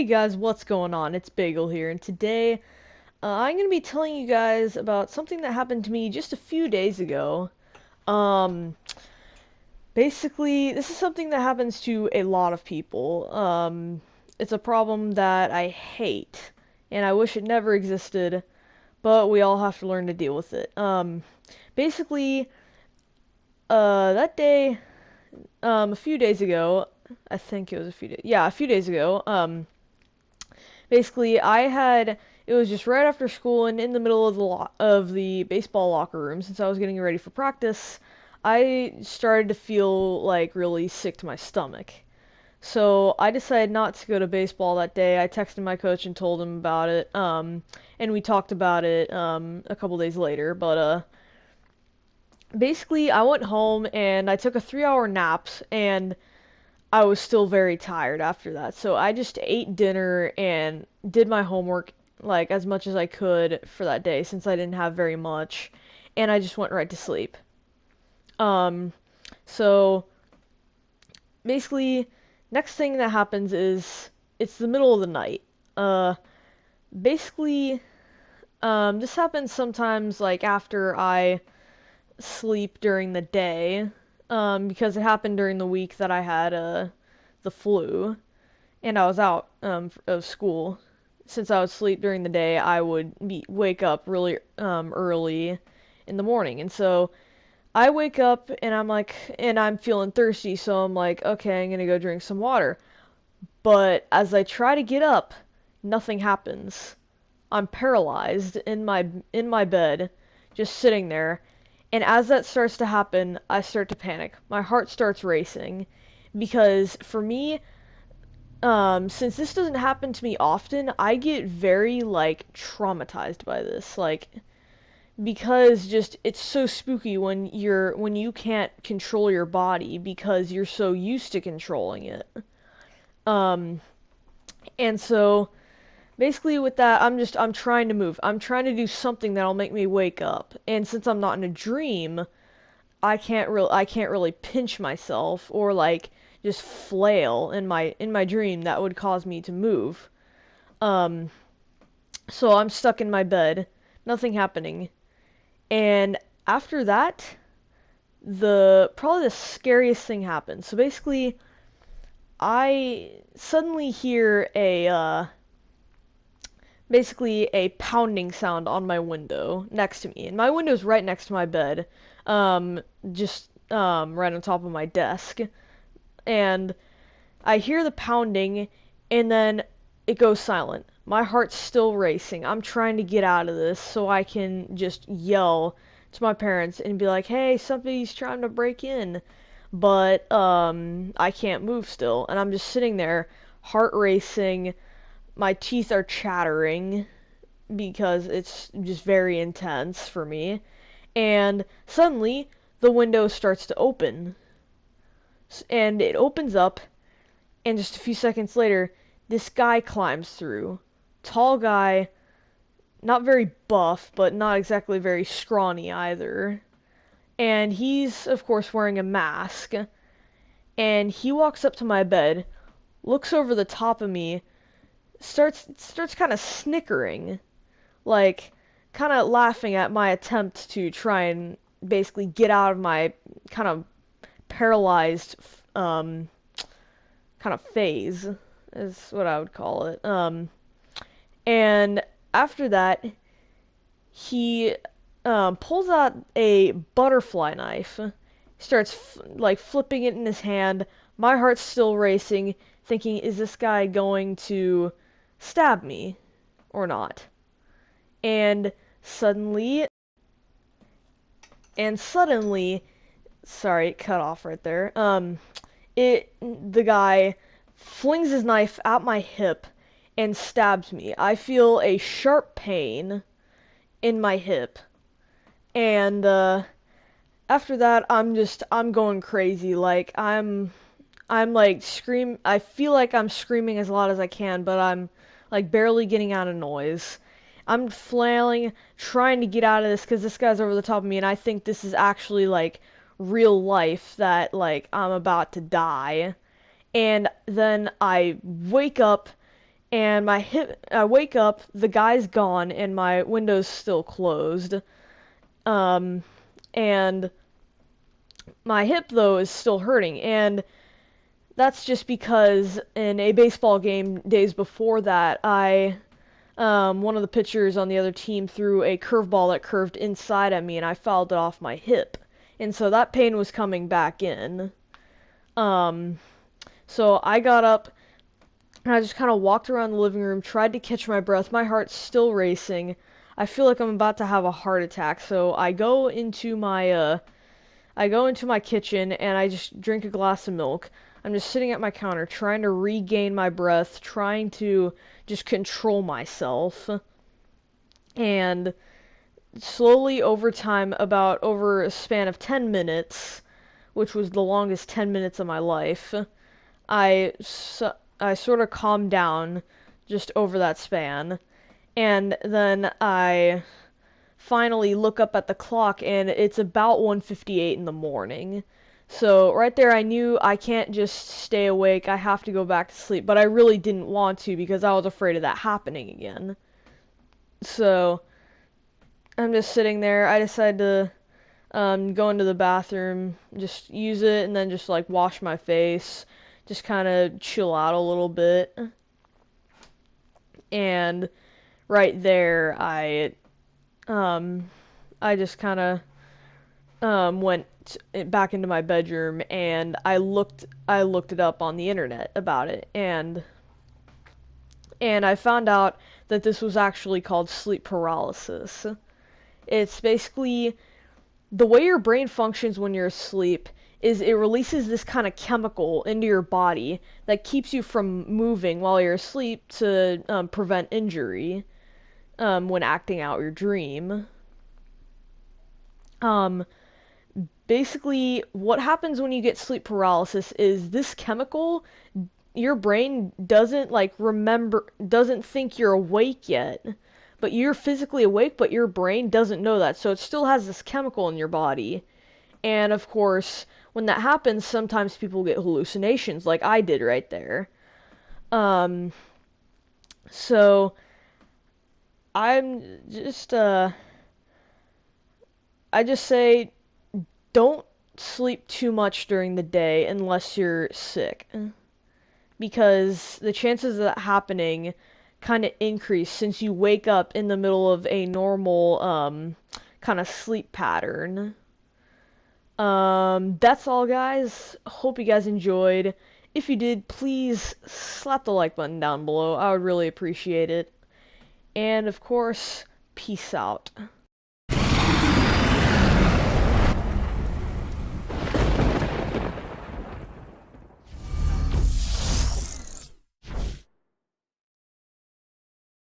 Hey guys, what's going on? It's Bagel here, and today I'm going to be telling you guys about something that happened to me just a few days ago. Um, Basically, this is something that happens to a lot of people. It's a problem that I hate, and I wish it never existed, but we all have to learn to deal with it. Basically, that day, a few days ago, I think it was a few days ago, basically it was just right after school and in the middle of the baseball locker room since I was getting ready for practice. I started to feel like really sick to my stomach. So I decided not to go to baseball that day. I texted my coach and told him about it. And we talked about it a couple days later. But basically, I went home and I took a 3-hour nap, and I was still very tired after that. So I just ate dinner and did my homework like as much as I could for that day since I didn't have very much, and I just went right to sleep. Um so basically next thing that happens is it's the middle of the night. Uh basically this happens sometimes like after I sleep during the day, because it happened during the week that I had the flu and I was out of school. Since I would sleep during the day, I would wake up really early in the morning. And so I wake up and I'm feeling thirsty, so I'm like, okay, I'm gonna go drink some water. But as I try to get up, nothing happens. I'm paralyzed in my bed, just sitting there. And as that starts to happen, I start to panic. My heart starts racing because for me, since this doesn't happen to me often, I get very, like, traumatized by this. Like, because just, it's so spooky when you can't control your body because you're so used to controlling it. Um, and so, basically with that, I'm trying to move. I'm trying to do something that'll make me wake up. And since I'm not in a dream, I can't really pinch myself or like just flail in my dream that would cause me to move. Um so I'm stuck in my bed, nothing happening. And after that, the probably the scariest thing happens. So basically, I suddenly hear a pounding sound on my window next to me. And my window's right next to my bed. Um just right on top of my desk. And I hear the pounding, and then it goes silent. My heart's still racing. I'm trying to get out of this so I can just yell to my parents and be like, "Hey, somebody's trying to break in." But I can't move still, and I'm just sitting there, heart racing. My teeth are chattering because it's just very intense for me. And suddenly, the window starts to open. And it opens up, and just a few seconds later, this guy climbs through. Tall guy, not very buff, but not exactly very scrawny either. And he's, of course, wearing a mask. And he walks up to my bed, looks over the top of me, starts kind of snickering, like kind of laughing at my attempt to try and basically get out of my kind of paralyzed um kind of phase is what I would call it. And after that, he pulls out a butterfly knife, starts like flipping it in his hand. My heart's still racing, thinking, is this guy going to stab me or not? And suddenly, and suddenly, sorry, it cut off right there. The guy flings his knife at my hip and stabs me. I feel a sharp pain in my hip, and after that, I'm going crazy. Like I'm like scream. I feel like I'm screaming as loud as I can, but I'm like barely getting out of noise. I'm flailing, trying to get out of this because this guy's over the top of me, and I think this is actually like real life that like I'm about to die. And then I wake up and I wake up, the guy's gone, and my window's still closed. Um, and my hip, though, is still hurting, and that's just because in a baseball game days before that, one of the pitchers on the other team threw a curveball that curved inside at me, and I fouled it off my hip. And so that pain was coming back in. Um, so I got up, and I just kind of walked around the living room, tried to catch my breath. My heart's still racing. I feel like I'm about to have a heart attack. So I go into my kitchen and I just drink a glass of milk. I'm just sitting at my counter trying to regain my breath, trying to just control myself. And slowly over time, about over a span of 10 minutes, which was the longest 10 minutes of my life, I, I sort of calmed down just over that span. And then I finally look up at the clock and it's about 1:58 in the morning. So right there I knew I can't just stay awake. I have to go back to sleep, but I really didn't want to because I was afraid of that happening again. So I'm just sitting there. I decided to go into the bathroom, just use it and then just like wash my face, just kind of chill out a little bit. And right there um I just kind of went back into my bedroom and I looked it up on the internet about it, and I found out that this was actually called sleep paralysis. It's basically the way your brain functions when you're asleep is it releases this kind of chemical into your body that keeps you from moving while you're asleep to prevent injury when acting out your dream. Um, Basically, what happens when you get sleep paralysis is this chemical, your brain doesn't think you're awake yet. But you're physically awake, but your brain doesn't know that. So it still has this chemical in your body. And of course, when that happens, sometimes people get hallucinations, like I did right there. Um, so I'm just, I just say don't sleep too much during the day unless you're sick, because the chances of that happening kind of increase since you wake up in the middle of a normal kind of sleep pattern. That's all, guys. Hope you guys enjoyed. If you did, please slap the like button down below. I would really appreciate it. And of course, peace out.